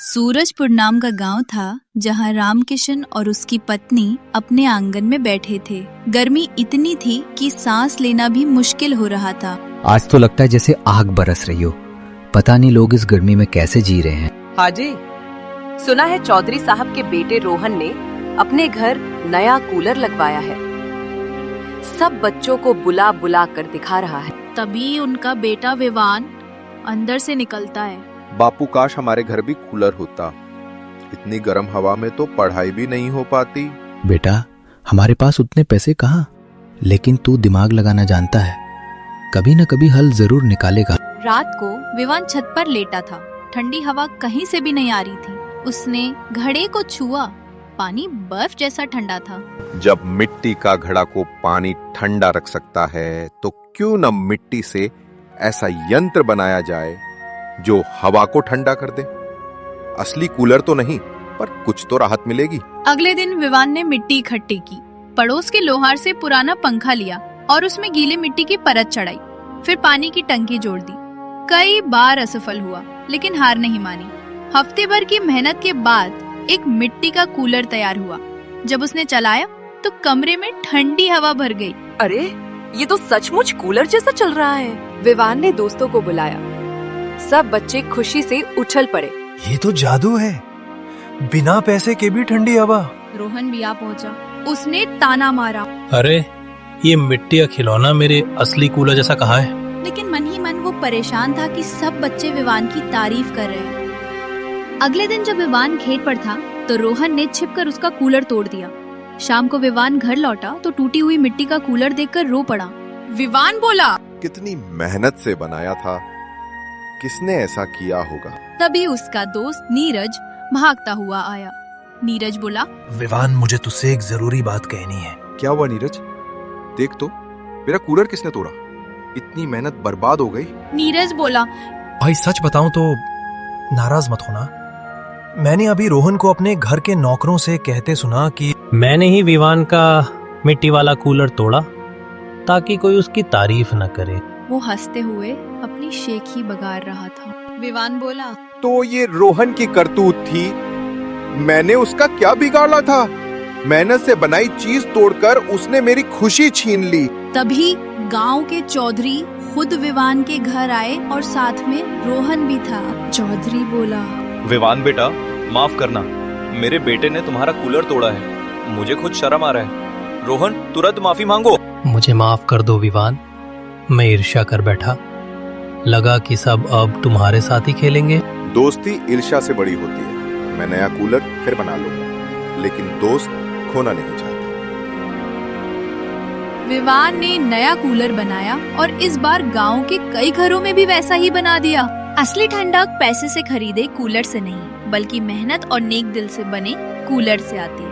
सूरजपुर नाम का गांव था जहां रामकिशन और उसकी पत्नी अपने आंगन में बैठे थे। गर्मी इतनी थी कि सांस लेना भी मुश्किल हो रहा था। आज तो लगता है जैसे आग बरस रही हो। पता नहीं लोग इस गर्मी में कैसे जी रहे हैं। हाजी, सुना है चौधरी साहब के बेटे रोहन ने अपने घर नया कूलर लगवाया है। सब बच्चों को बुला बुला कर दिखा रहा है। तभी उनका बेटा विवान अंदर से निकलता है। बापू, काश हमारे घर भी कूलर होता। इतनी गर्म हवा में तो पढ़ाई भी नहीं हो पाती। बेटा, हमारे पास उतने पैसे कहाँ, लेकिन तू दिमाग लगाना जानता है, कभी न कभी हल जरूर निकालेगा। रात को विवान छत पर लेटा था। ठंडी हवा कहीं से भी नहीं आ रही थी। उसने घड़े को छुआ। पानी बर्फ जैसा ठंडा था। जब मिट्टी का घड़ा को पानी ठंडा रख सकता है तो क्यों न मिट्टी से ऐसा यंत्र बनाया जाए जो हवा को ठंडा कर दे। असली कूलर तो नहीं, पर कुछ तो राहत मिलेगी। अगले दिन विवान ने मिट्टी इकट्ठी की। पड़ोस के लोहार से पुराना पंखा लिया और उसमें गीली मिट्टी की परत चढ़ाई। फिर पानी की टंकी जोड़ दी। कई बार असफल हुआ, लेकिन हार नहीं मानी। हफ्ते भर की मेहनत के बाद एक मिट्टी का कूलर तैयार हुआ। जब उसने चलाया तो कमरे में ठंडी हवा भर गई। अरे, ये तो सचमुच कूलर जैसा चल रहा है। विवान ने दोस्तों को बुलाया। सब बच्चे खुशी से उछल पड़े। ये तो जादू है, बिना पैसे के भी ठंडी हवा। रोहन भी आ पहुंचा। उसने ताना मारा। अरे, ये मिट्टी का खिलौना मेरे असली कूलर जैसा कहाँ है? लेकिन मन ही मन वो परेशान था कि सब बच्चे विवान की तारीफ कर रहे हैं। अगले दिन जब विवान खेत पर था तो रोहन ने छिपकर उसका कूलर तोड़ दिया। शाम को विवान घर लौटा तो टूटी हुई मिट्टी का कूलर देखकर रो पड़ा। विवान बोला, कितनी मेहनत से बनाया था, किसने ऐसा किया होगा। तभी उसका दोस्त नीरज भागता हुआ आया। नीरज बोला, विवान, मुझे तुझसे एक जरूरी बात कहनी है। क्या हुआ नीरज? देख तो, मेरा कूलर किसने तोड़ा? इतनी मेहनत बर्बाद हो गई। नीरज बोला, भाई सच बताऊं तो नाराज मत होना, मैंने अभी रोहन को अपने घर के नौकरों से कहते सुना कि मैंने ही विवान का मिट्टी वाला कूलर तोड़ा ताकि कोई उसकी तारीफ न करे। वो हंसते हुए अपनी शेखी बगार रहा था। विवान बोला, तो ये रोहन की करतूत थी। मैंने उसका क्या बिगाड़ा था? मेहनत से बनाई चीज तोड़कर उसने मेरी खुशी छीन ली। तभी गांव के चौधरी खुद विवान के घर आए और साथ में रोहन भी था। चौधरी बोला, विवान बेटा, माफ करना, मेरे बेटे ने तुम्हारा कूलर तोड़ा है। मुझे खुद शर्म आ रहा है। रोहन, तुरंत माफी मांगो। मुझे माफ कर दो विवान, मैं ईर्ष्या कर बैठा। लगा कि सब अब तुम्हारे साथ ही खेलेंगे। दोस्ती ईर्ष्या से बड़ी होती है। मैं नया कूलर फिर बना लूंगा, लेकिन दोस्त खोना नहीं चाहता। विवान ने नया कूलर बनाया और इस बार गांव के कई घरों में भी वैसा ही बना दिया। असली ठंडक पैसे से खरीदे कूलर से नहीं, बल्कि मेहनत और नेक दिल से बने कूलर से आती है।